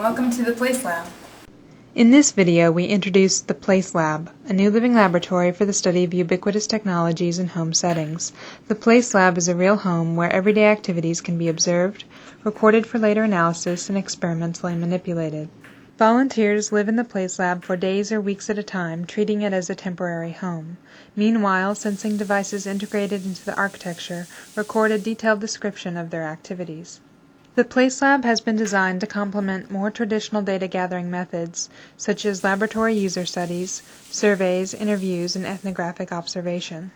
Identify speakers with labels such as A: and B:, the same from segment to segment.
A: welcome to the PlaceLab.
B: In this video, we introduce the PlaceLab, a new living laboratory for the study of ubiquitous technologies in home settings. The PlaceLab is a real home where everyday activities can be observed, recorded for later analysis, and experimentally manipulated. Volunteers live in the PlaceLab for days or weeks at a time, treating it as a temporary home. Meanwhile, sensing devices integrated into the architecture record a detailed description of their activities. The PlaceLab has been designed to complement more traditional data gathering methods, such as laboratory user studies, surveys, interviews, and ethnographic observation.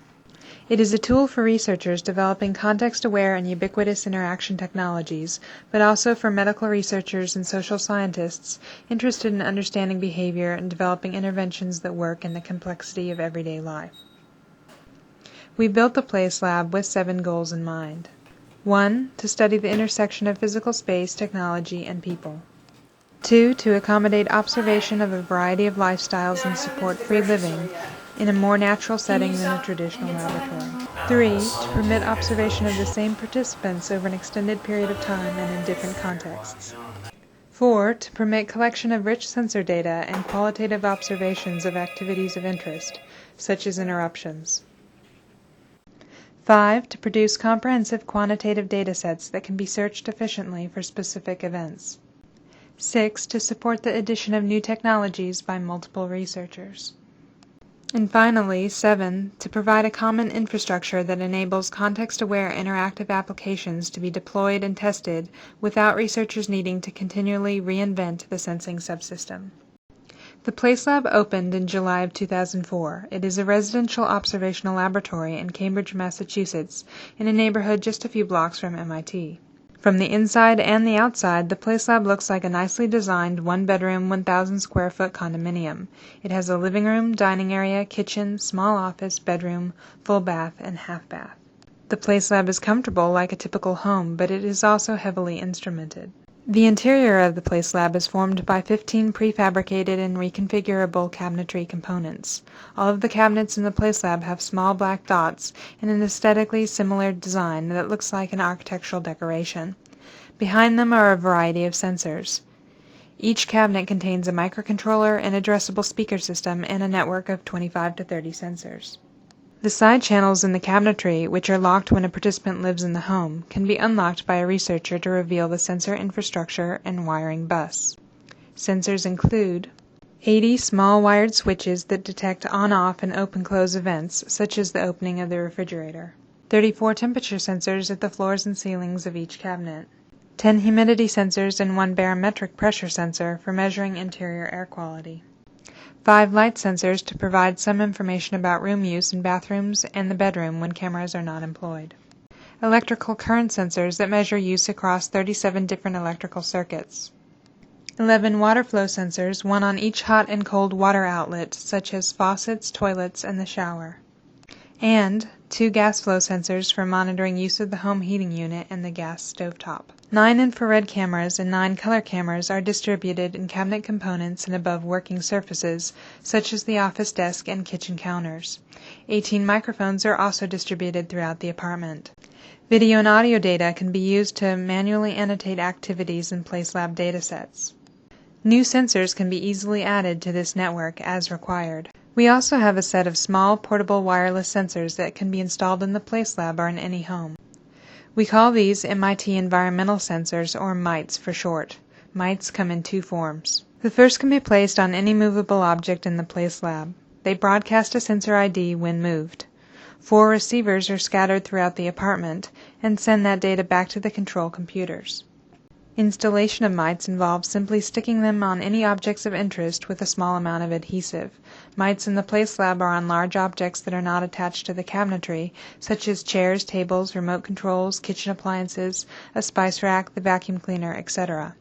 B: It is a tool for researchers developing context-aware and ubiquitous interaction technologies, but also for medical researchers and social scientists interested in understanding behavior and developing interventions that work in the complexity of everyday life. We built the PlaceLab with 7 goals in mind. 1. To study the intersection of physical space, technology, and people. 2. To accommodate observation of a variety of lifestyles and support free living in a more natural setting than a traditional laboratory. 3. To permit observation of the same participants over an extended period of time and in different contexts. 4. To permit collection of rich sensor data and qualitative observations of activities of interest, such as interruptions. 5. To produce comprehensive quantitative datasets that can be searched efficiently for specific events. 6. To support the addition of new technologies by multiple researchers. And finally, 7. To provide a common infrastructure that enables context-aware interactive applications to be deployed and tested without researchers needing to continually reinvent the sensing subsystem. The PlaceLab opened in July of 2004. It is a residential observational laboratory in Cambridge, Massachusetts, in a neighborhood just a few blocks from MIT. From the inside and the outside, the PlaceLab looks like a nicely designed one-bedroom, 1,000-square-foot condominium. It has a living room, dining area, kitchen, small office, bedroom, full bath, and half bath. The PlaceLab is comfortable like a typical home, but it is also heavily instrumented. The interior of the PlaceLab is formed by 15 prefabricated and reconfigurable cabinetry components. All of the cabinets in the PlaceLab have small black dots and an aesthetically similar design that looks like an architectural decoration. Behind them are a variety of sensors. Each cabinet contains a microcontroller, an addressable speaker system, and a network of 25 to 30 sensors. The side channels in the cabinetry, which are locked when a participant lives in the home, can be unlocked by a researcher to reveal the sensor infrastructure and wiring bus. Sensors include 80 small wired switches that detect on-off and open-close events, such as the opening of the refrigerator. 34 temperature sensors at the floors and ceilings of each cabinet. 10 humidity sensors and 1 barometric pressure sensor for measuring interior air quality. 5 light sensors to provide some information about room use in bathrooms and the bedroom when cameras are not employed. Electrical current sensors that measure use across 37 different electrical circuits. 11 water flow sensors, 1 on each hot and cold water outlet, such as faucets, toilets, and the shower. And 2 gas flow sensors for monitoring use of the home heating unit and the gas stovetop. 9 infrared cameras and 9 color cameras are distributed in cabinet components and above working surfaces, such as the office desk and kitchen counters. 18 microphones are also distributed throughout the apartment. Video and audio data can be used to manually annotate activities in PlaceLab datasets. New sensors can be easily added to this network as required. We also have a set of small, portable wireless sensors that can be installed in the PlaceLab or in any home. We call these MIT Environmental Sensors, or MITES for short. MITES come in 2 forms. The first can be placed on any movable object in the PlaceLab. They broadcast a sensor ID when moved. 4 receivers are scattered throughout the apartment and send that data back to the control computers. Installation of mites involves simply sticking them on any objects of interest with a small amount of adhesive. Mites in the PlaceLab are on large objects that are not attached to the cabinetry, such as chairs, tables, remote controls, kitchen appliances, a spice rack, the vacuum cleaner, etc.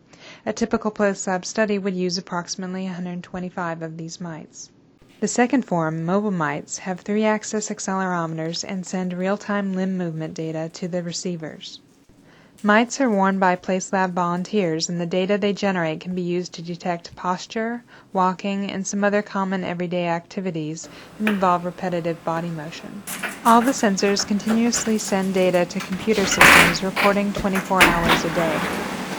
B: A typical PlaceLab study would use approximately 125 of these mites. The second form, mobile mites, have 3-axis accelerometers and send real-time limb movement data to the receivers. Mites are worn by PlaceLab volunteers, and the data they generate can be used to detect posture, walking, and some other common everyday activities that involve repetitive body motion. All the sensors continuously send data to computer systems reporting 24 hours a day.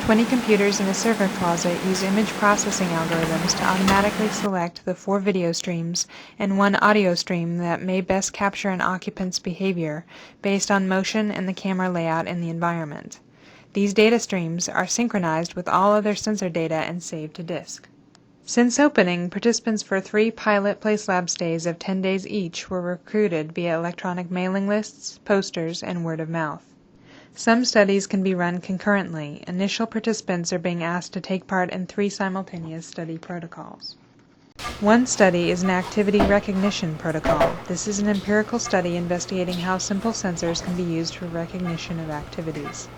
B: 20 computers in a server closet use image processing algorithms to automatically select the 4 video streams and 1 audio stream that may best capture an occupant's behavior based on motion and the camera layout in the environment. These data streams are synchronized with all other sensor data and saved to disk. Since opening, participants for 3 pilot PlaceLab stays of 10 days each were recruited via electronic mailing lists, posters, and word of mouth. Some studies can be run concurrently. Initial participants are being asked to take part in 3 simultaneous study protocols. One study is an activity recognition protocol. This is an empirical study investigating how simple sensors can be used for recognition of activities.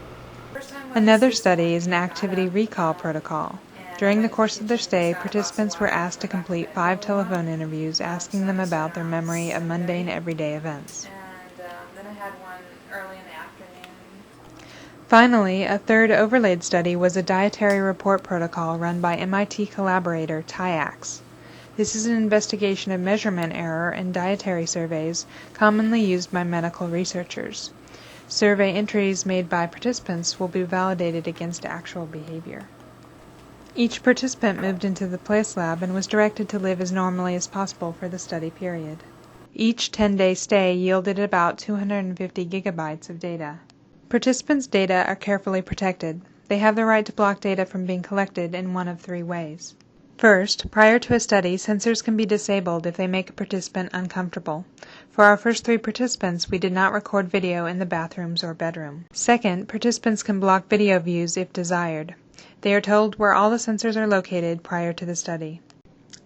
B: Another study is an activity recall protocol. During the course of their stay, participants were asked to complete 5 telephone interviews asking them about their memory of mundane everyday events.
A: Then I had one early in the afternoon.
B: Finally, a third overlaid study was a dietary report protocol run by MIT collaborator TIAX. This is an investigation of measurement error in dietary surveys commonly used by medical researchers. Survey entries made by participants will be validated against actual behavior. Each participant moved into the PlaceLab and was directed to live as normally as possible for the study period. Each 10-day stay yielded about 250 gigabytes of data. Participants' data are carefully protected. They have the right to block data from being collected in one of 3 ways. First, prior to a study, sensors can be disabled if they make a participant uncomfortable. For our first 3 participants, we did not record video in the bathrooms or bedroom. Second, participants can block video views if desired. They are told where all the sensors are located prior to the study.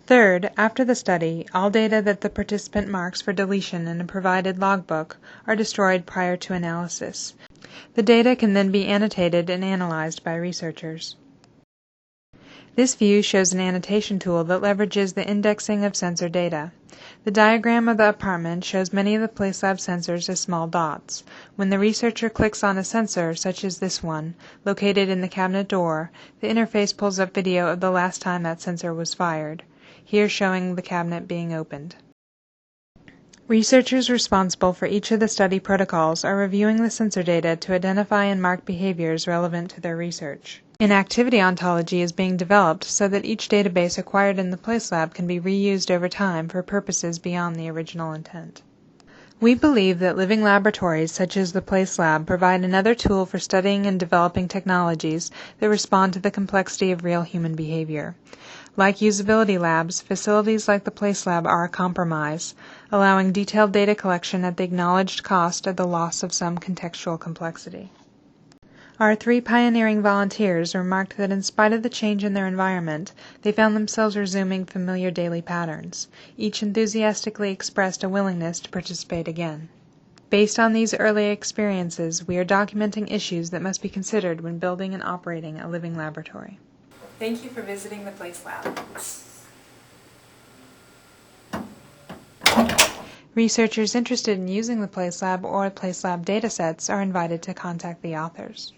B: Third, after the study, all data that the participant marks for deletion in a provided logbook are destroyed prior to analysis. The data can then be annotated and analyzed by researchers. This view shows an annotation tool that leverages the indexing of sensor data. The diagram of the apartment shows many of the PlaceLab sensors as small dots. When the researcher clicks on a sensor, such as this one, located in the cabinet door, the interface pulls up video of the last time that sensor was fired, here showing the cabinet being opened. Researchers responsible for each of the study protocols are reviewing the sensor data to identify and mark behaviors relevant to their research. An activity ontology is being developed so that each database acquired in the PlaceLab can be reused over time for purposes beyond the original intent. We believe that living laboratories such as the PlaceLab provide another tool for studying and developing technologies that respond to the complexity of real human behavior. Like usability labs, facilities like the PlaceLab are a compromise, allowing detailed data collection at the acknowledged cost of the loss of some contextual complexity. Our 3 pioneering volunteers remarked that in spite of the change in their environment, they found themselves resuming familiar daily patterns. Each enthusiastically expressed a willingness to participate again. Based on these early experiences, we are documenting issues that must be considered when building and operating a living laboratory.
A: Thank you for visiting the PlaceLab.
B: Researchers interested in using the PlaceLab or PlaceLab datasets are invited to contact the authors.